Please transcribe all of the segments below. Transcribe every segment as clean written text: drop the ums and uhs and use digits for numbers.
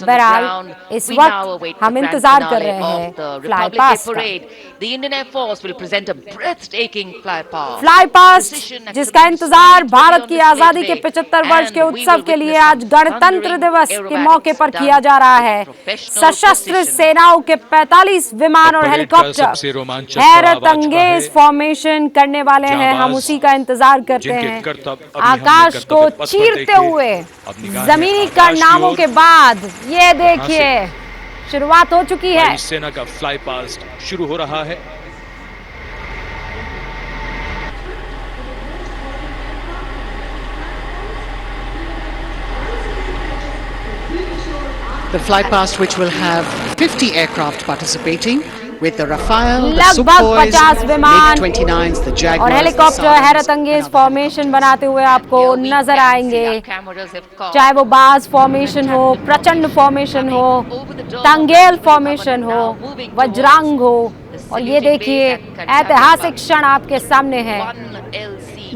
बहरहाल इस वक्त हम इंतजार कर रहे हैं फ्लाई पास्ट का। फ्लाई पास्ट जिसका इंतजार भारत की आजादी के 75 वर्ष के उत्सव के लिए आज गणतंत्र दिवस के मौके पर किया जा रहा है। सशस्त्र सेनाओं के 45 विमान और हेलीकॉप्टर हैरत अंगेज फॉर्मेशन करने वाले हैं। हम उसी का इंतजार करते हैं। आकाश को चीरते हुए जमीनी कारनामों के बाद ये देखिए शुरुआत हो चुकी है। सेना का फ्लाई पास्ट शुरू हो रहा है। The fly past, which will have 50 aircraft participating, with the Rafale, the लगभग Sukhoi, 50 विमान MiG-29s, the Jaguars, और हेलीकॉप्टर the हैरत Sarans, अंगेज and other फॉर्मेशन बनाते हुए आपको नजर आएंगे। चाहे वो बाज फॉर्मेशन हो, प्रचंड फॉर्मेशन हो, तंगेल फॉर्मेशन हो, वज्रांग हो, और ये देखिए ऐतिहासिक क्षण आपके सामने है।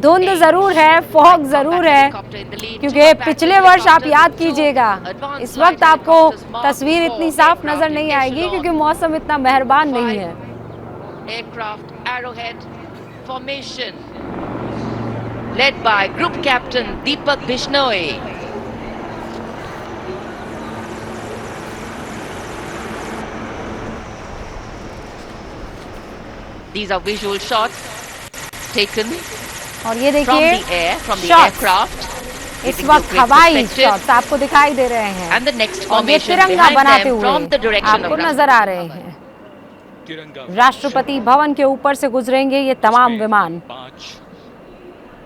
धुंध जरूर है, फॉग जरूर है, क्योंकि पिछले वर्ष आप याद कीजिएगा इस वक्त आपको तस्वीर इतनी साफ नजर नहीं आएगी क्योंकि मौसम इतना मेहरबान नहीं है। Aircraft Arrowhead formation led by Group Captain Deepak Bishnoi. These are visual shots taken और ये from देखिए the air, from the shots aircraft. इस वक्त हवाई शॉट्स आपको दिखाई दे रहे हैं And the next और ये formation तिरंगा behind बनाते them from the हुए direction आपको of नजर आ रहे हैं। राष्ट्रपति भवन के ऊपर से गुजरेंगे ये तमाम विमान। 5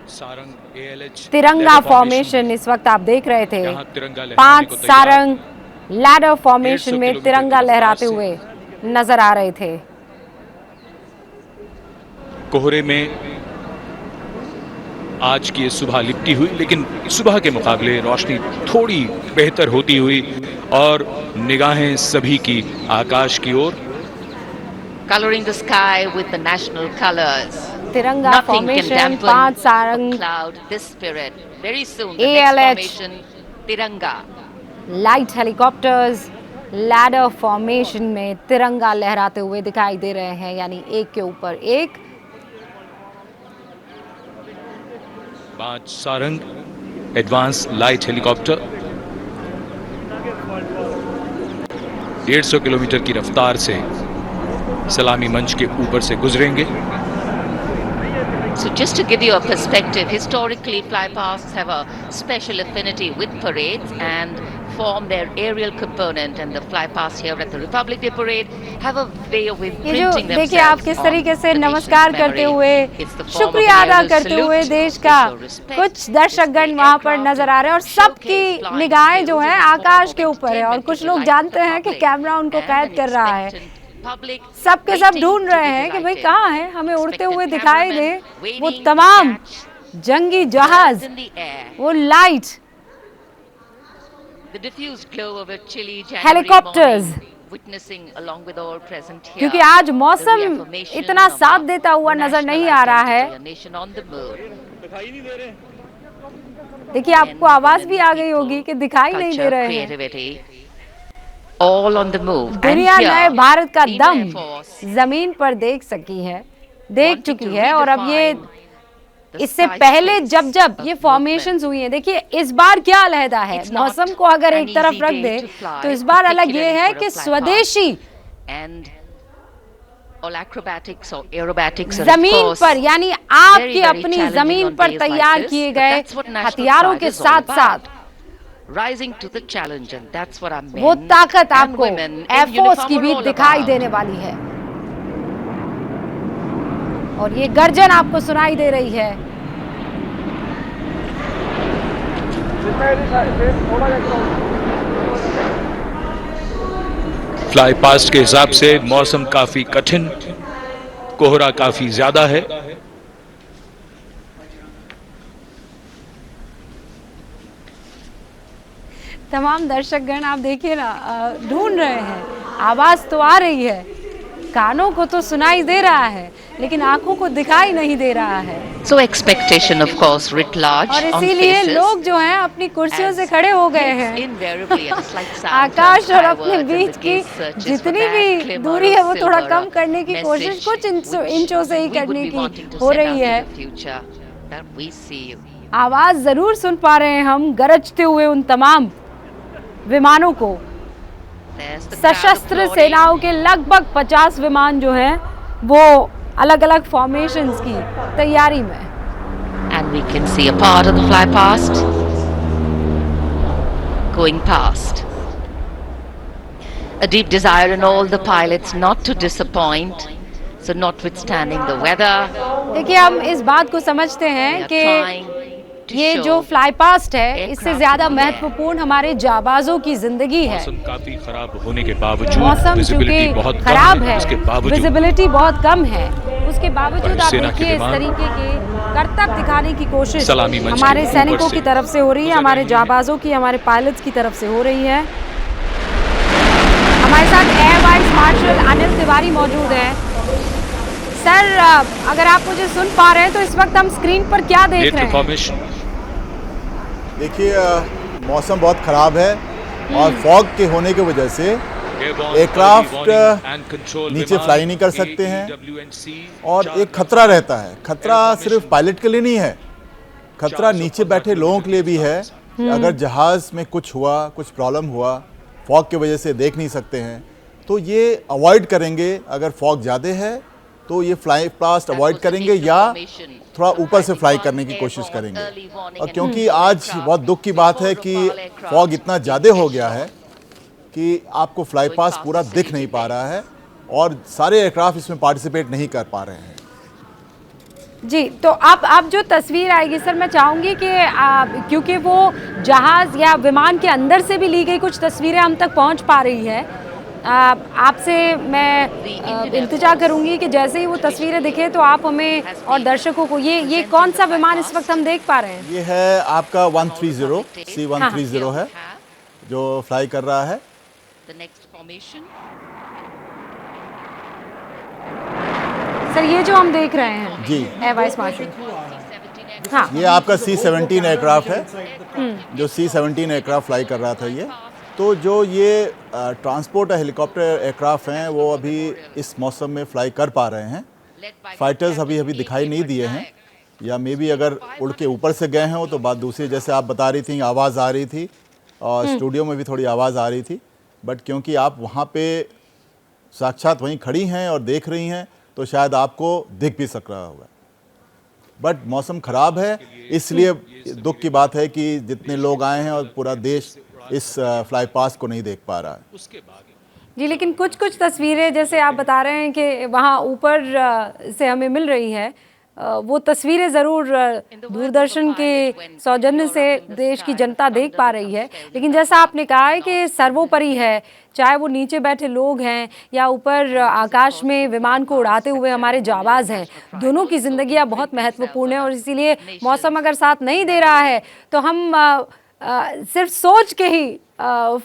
सारंग ALH तिरंगा फॉर्मेशन इस वक्त आप देख रहे थे। यहाँ तिरंगा लहराने 5 को तैयार। सारंग लैडर फॉर्मेशन 150 में किलोमीटर तिरंगा की लहराते रफ्तार हुए नजर आ रहे थे। कोहरे में आज की सुबह लिपटी हुई, लेकिन सुबह के मुकाबले रोशनी थोड़ी बेहतर होती हुई और निगाहें सभी की आकाश की ओर। Coloring the sky with the national colors. तिरंगा Nothing can formation dampen 5 or Sarang cloud this spirit. Very soon, the ALH. next formation, Tiranga. Light helicopters ladder formation में तिरंगा लहराते हुए दिखाई दे रहे हैं, यानी एक के ऊपर एक। 5 Sarang advance light helicopter 150 kilometre की रफ्तार से सलामी मंच के ऊपर से गुजरेंगे। So just to give you a perspective, historically flypasts have a special affinity with parades and form their aerial component, and the flypasts here at the Republic Day Parade have a way of ये जो imprinting देखिए आप themselves किस on तरीके से the nation's नमस्कार करते memory. हुए It's the form of शुक्रिया an अदा aerial करते हुए salute. देश It's का your respect. कुछ दर्शकगण वहां पर नजर आ रहे हैं और सबकी निगाहें जो है आकाश के ऊपर है, और कुछ लोग जानते हैं कि कैमरा उनको कैद कर रहा है। सबके सब ढूंढ रहे हैं कि भाई कहाँ है, हमें उड़ते हुए दिखाई दे वो तमाम जंगी जहाज, वो लाइट हेलीकॉप्टर्स, क्योंकि आज मौसम इतना साथ देता हुआ नजर नहीं आ रहा है। देखिए आपको आवाज भी आ गई होगी कि दिखाई नहीं दे रहे हैं। All on the move. दुनिया And here, नए भारत का Indian दम Air Force जमीन पर देख सकी है, देख wanted चुकी to है। और अब ये redefine the इससे sky पहले space जब जब of ये movement. फॉर्मेशंस हुई हैं, देखिए इस बार क्या अलहदा है। It's not मौसम को अगर an एक तरफ easy रख day दे to fly, तो इस बार अलग ये particularly है for a कि fly स्वदेशी And all acrobatics or aerobatics are, of जमीन course, पर, यानी very, आपकी very अपनी challenging जमीन on पर days like तैयार this, किए but गए that's what national हथियारों pride के is all साथ साथ about. Rising to the challenge, and that's what our men वो ताकत and आपको women in एयरफोर्स uniform की are भी all दिखाई about. देने वाली है। और ये गर्जन आपको सुनाई दे रही है। फ्लाई पास्ट के हिसाब से मौसम काफी कठिन, कोहरा काफी ज्यादा है। तमाम दर्शकगण आप देखिए ना ढूंढ रहे हैं, आवाज तो आ रही है कानों को तो सुनाई दे रहा है लेकिन आंखों को दिखाई नहीं दे रहा है। So expectation of course writ large और on इसीलिए faces लोग जो हैं अपनी कुर्सियों से खड़े हो गए हैं। invariably a slight sound Akash turns और अपने skyward बीच and the की gaze searches for जितनी that भी glimmer दूरी है of वो थोड़ा silver, कम करने की a कोशिश message कुछ which इंचों से ही we would करने be की wanting to हो send रही out है। in the future, that we see you. आवाज जरूर सुन पा रहे हैं हम गरजते हुए उन तमाम विमानों को। There's the crowd सशस्त्र applauding. सेनाओं के लगभग 50 विमान जो हैं वो अलग अलग फॉर्मेशंस की तैयारी में। And we can see a part of the fly past going past. A deep desire in all the pilots not to disappoint. So notwithstanding the weather, देखिए हम इस बात को समझते they हैं are कि trying to ये show जो फ्लाई पास्ट है इससे aircraft ज्यादा in the air. महत्वपूर्ण हमारे जाबाजों की जिंदगी है। मौसम काफी खराब होने के बावजूद मौसम विजिबिलिटी चूंकि बहुत कम खराब है, है, उसके बावजूद विजिबिलिटी बहुत कम है, उसके बावजूद आप सेना के देखिए इस विमान तरीके के करतब दिखाने की कोशिश सलामी मंच के हमारे ऊपर सैनिकों से की तरफ से हो रही है, गुजर हमारे रही है। जाबाजों की, हमारे पायलट्स की तरफ से हो रही है। हमारे साथ air vice marshal Anil Tiwari मौजूद हैं। सर अगर आप मुझे सुन पा रहे हैं तो इस वक्त हम स्क्रीन पर क्या देख रहे हैं? फॉर्मेशन देखिए मौसम बहुत ख़राब है और फॉग के होने की वजह से एयरक्राफ्ट नीचे फ्लाई नहीं कर सकते हैं और एक खतरा रहता है। खतरा सिर्फ पायलट के लिए नहीं है, खतरा नीचे बैठे लोगों के लिए भी है। अगर जहाज़ में कुछ हुआ, कुछ प्रॉब्लम हुआ, फॉग की वजह से देख नहीं सकते हैं, तो ये अवॉइड करेंगे। अगर फॉग ज़्यादा है तो ये फ्लाई पास्ट अवॉइड करेंगे या थोड़ा ऊपर से फ्लाई करने की कोशिश करेंगे। और क्योंकि आज बहुत दुख की बात है कि फॉग इतना ज़्यादा हो गया है कि आपको फ्लाई पास्ट पूरा दिख नहीं पा रहा है और सारे एयरक्राफ्ट इसमें पार्टिसिपेट नहीं कर पा रहे हैं। जी, तो अब जो तस्वीर आएगी सर, मैं चाहूँगी कि क्योंकि वो जहाज़ या विमान के अंदर से भी ली गई कुछ तस्वीरें हम तक पहुँच पा रही है। आपसे मैं इंतजार करूंगी कि जैसे ही वो तस्वीरें दिखे तो आप हमें और दर्शकों को ये कौन सा विमान इस वक्त हम देख पा रहे हैं? ये है आपका 130 C-130 है जो फ्लाई कर रहा है। The next formation. सर ये जो हम देख रहे हैं जी, एयर वाइस मार्शल, हाँ, ये आपका C-17 एयरक्राफ्ट है जो C-17 एयरक्राफ्ट फ्लाई कर रहा था ये। तो जो ये ट्रांसपोर्ट हेलीकॉप्टर एयरक्राफ्ट हैं वो अभी इस मौसम में फ्लाई कर पा रहे हैं। फाइटर्स अभी दिखाई नहीं दिए हैं, या मे बी अगर उड़ के ऊपर से गए हैं तो बात दूसरी। जैसे आप बता रही थी आवाज़ आ रही थी और स्टूडियो में भी थोड़ी आवाज़ आ रही थी, बट क्योंकि आप वहाँ पे साक्षात वहीं खड़ी हैं और देख रही हैं तो शायद आपको दिख भी सक रहा होगा। बट मौसम ख़राब है, इसलिए दुख की बात है कि जितने लोग आए हैं और पूरा देश इस फ्लाई पास्ट को नहीं देख पा रहा है। जी, लेकिन कुछ तस्वीरें जैसे आप बता रहे हैं कि वहाँ ऊपर से हमें मिल रही है, वो तस्वीरें ज़रूर दूरदर्शन के सौजन्य से देश की जनता देख पा रही है। लेकिन जैसा आपने कहा है कि सर्वोपरि है, चाहे वो नीचे बैठे लोग हैं या ऊपर आकाश में विमान को उड़ाते हुए हमारे जाबाज हैं, दोनों की ज़िंदगियाँ बहुत महत्वपूर्ण है। और इसीलिए मौसम अगर साथ नहीं दे रहा है तो हम सिर्फ सोच के ही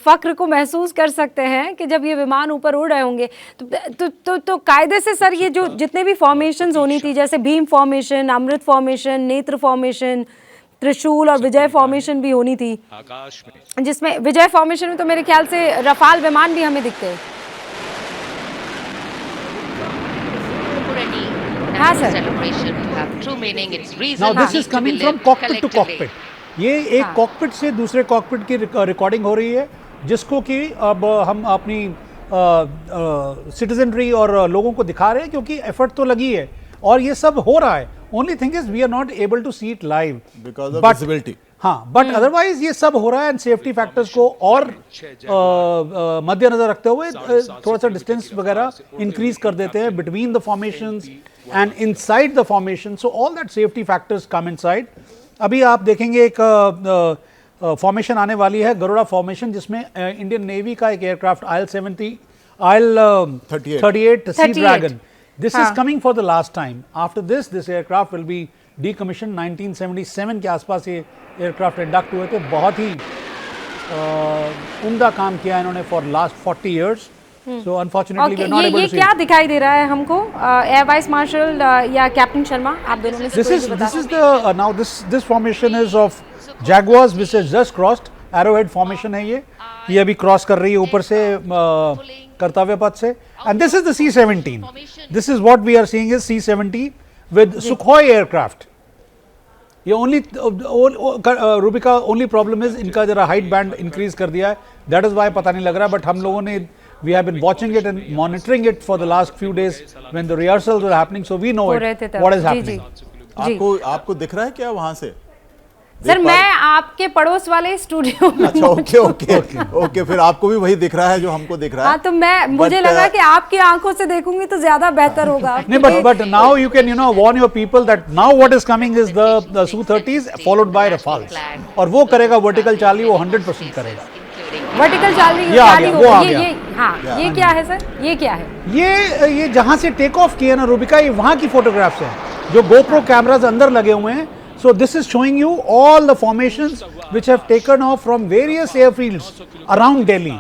फ़ख्र को महसूस कर सकते हैं कि जब ये विमान ऊपर उड़ रहे होंगे तो कायदे से सर ये जो जितने भी फॉर्मेशंस होनी थी, जैसे भीम फॉर्मेशन, अमृत फॉर्मेशन, नेत्र फॉर्मेशन, त्रिशूल और विजय फॉर्मेशन भी होनी थी, जिसमें विजय फॉर्मेशन में तो मेरे ख्याल से रफाल विमान भी हमें दिखते हैं। हाँ sir. Now this is coming from cockpit to cockpit. ये एक कॉकपिट से दूसरे कॉकपिट की रिकॉर्डिंग हो रही है, जिसको कि अब हम अपनी सिटीजनरी और लोगों को दिखा रहे हैं, क्योंकि एफर्ट तो लगी है और ये सब हो रहा है। Only thing is we are not able to see it live because of visibility. हाँ, बट अदरवाइज ये सब हो रहा है एंड सेफ्टी फैक्टर्स को और मद्देनजर रखते हुए थोड़ा सा डिस्टेंस वगैरह इंक्रीज कर देते हैं between the formations and inside the formation, so all that safety factors come inside. अभी आप देखेंगे एक फॉर्मेशन आने वाली है, गरुड़ा फॉर्मेशन, जिसमें इंडियन नेवी का एक aircraft IL-38 sea dragon, this is coming for the last time. After this aircraft will be decommission. 1977 के आसपास ये एयरक्राफ्ट इंडक्ट हुए थे। बहुत ही उम्दा काम किया इन्होंने for last 40 years. So unfortunately we are not able ये to see. क्या दिखाई दे रहा है हमको? एयर वाइस मार्शल या कैप्टन शर्मा, आप दोनों में से This कोई is भी बता this is the now this formation is of Jaguars which has just crossed. Arrowhead formation है ये अभी क्रॉस कर रही है ऊपर से कर्तव्य पथ से. And this is the C-17. This is what we are seeing is C-70 with Sukhoi aircraft. ये only Rubika only problem is इनका जरा हाइट बैंड इंक्रीज कर दिया है. That is why पता नहीं लग रहा, but हम लोगों ने we have been watching it and monitoring it for the last few days when the rehearsals were happening, so we know it what is happening. आपको दिख रहा है क्या वहां से? सर मैं आपके पड़ोस वाले स्टूडियो में अच्छा, ओके, फिर आपको भी वही दिख रहा है जो हमको दिख रहा है. हाँ, तो मुझे लगा कि आपकी आंखों से देखूंगी तो ज्यादा बेहतर होगा. नहीं, but now you can warn your people that now what is coming is the Su-30s followed by Rafales, और वो करेगा वर्टिकल चार्ली, वो 100% करेगा. वर्टिकल चार्ली ये क्या है सर? ये क्या है? ये जहां से टेक ऑफ किए ना रूबिका, ये वहां की फोटोग्राफ्स हैं जो गोप्रो कैमरास अंदर लगे हुए हैं. So this is showing you all the formations which have taken off from various airfields around Delhi.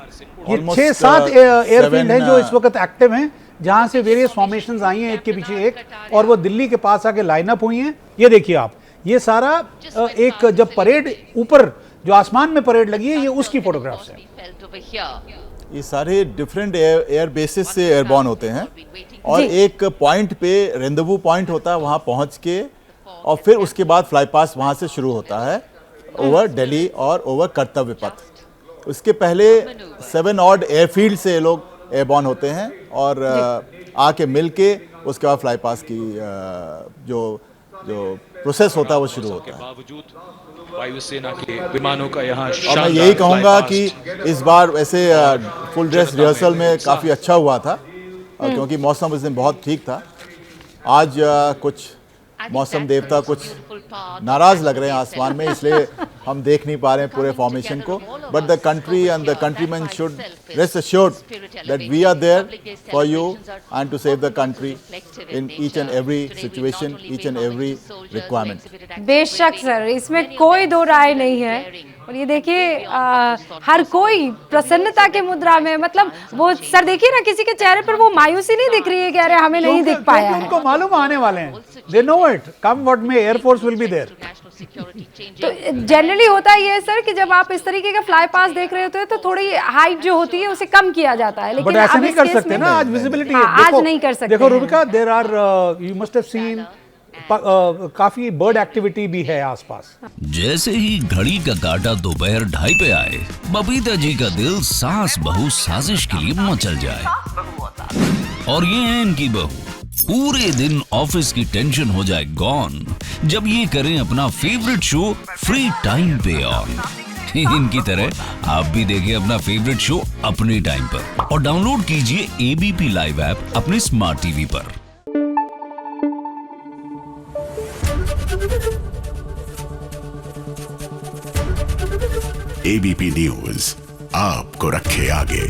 ये 6-7 एयरफील्ड हैं जो इस वक्त एक्टिव हैं, जहां से वेरियस फॉर्मेशंस आई हैं एक के पीछे एक, और वो दिल्ली के पास आके लाइन अप हुई हैं. ये देखिए आप, ये सारा एक जब परेड ऊपर जो आसमान में परेड लगी है, ये उसकी फोटोग्राफ्स हैं. ये सारे डिफरेंट एयर बेसिस से एयरबॉर्न होते हैं, और एक पॉइंट पे रेंडवू पॉइंट होता है, वहां पहुंच के और फिर उसके बाद फ्लाई पास वहां से शुरू होता है ओवर दिल्ली और ओवर कर्तव्य पथ. उसके पहले 7 ऑड एयरफील्ड से लोग एयरबॉर्न होते हैं और आके मिल के उसके बाद फ्लाई पास की जो प्रोसेस होता है वो शुरू होता है. वायुसेना के विमानों का यहाँ और मैं यही कहूँगा कि इस बार वैसे फुल ड्रेस रिहर्सल में काफ़ी अच्छा हुआ था, क्योंकि मौसम उस दिन बहुत ठीक था. आज कुछ मौसम देवता कुछ नाराज लग रहे हैं आसमान में, इसलिए हम देख नहीं पा रहे हैं पूरे फॉर्मेशन को. But the country and the countryman should rest assured that we are there for you and to save the country in each and every situation, each and every requirement. बेशक सर, इसमें कोई दो राय नहीं है. और ये देखिए हर कोई प्रसन्नता के मुद्रा में, मतलब वो सर देखिए ना, किसी के चेहरे पर वो मायूसी नहीं दिख रही है कि अरे हमें नहीं दिख पाया है. उनको मालूम आने वाले हैं, they know it, come what may, Air Force will be there. तो जनरली होता ही है सर कि जब आप इस तरीके का फ्लाई पास देख रहे होते हैं तो थोड़ी हाइट जो होती है उसे कम किया जाता है, लेकिन ऐसा नहीं कर सकते ना, आज विजिबिलिटी है. आज नहीं कर सकते. देखो Rubika, there are, you must have seen, काफी बर्ड एक्टिविटी भी है आसपास. जैसे ही घड़ी का काटा दोपहर 2:30 पे आए, बबीता जी का दिल सास बहू साजिश के लिए मचल जाए. और ये है इनकी बहू, पूरे दिन ऑफिस की टेंशन हो जाए गॉन जब ये करें अपना फेवरेट शो फ्री टाइम पे ऑन. इनकी तरह आप भी देखिए अपना फेवरेट शो अपने टाइम पर, और डाउनलोड कीजिए एबीपी लाइव ऐप अपने स्मार्ट टीवी पर. एबीपी न्यूज आपको रखे आगे.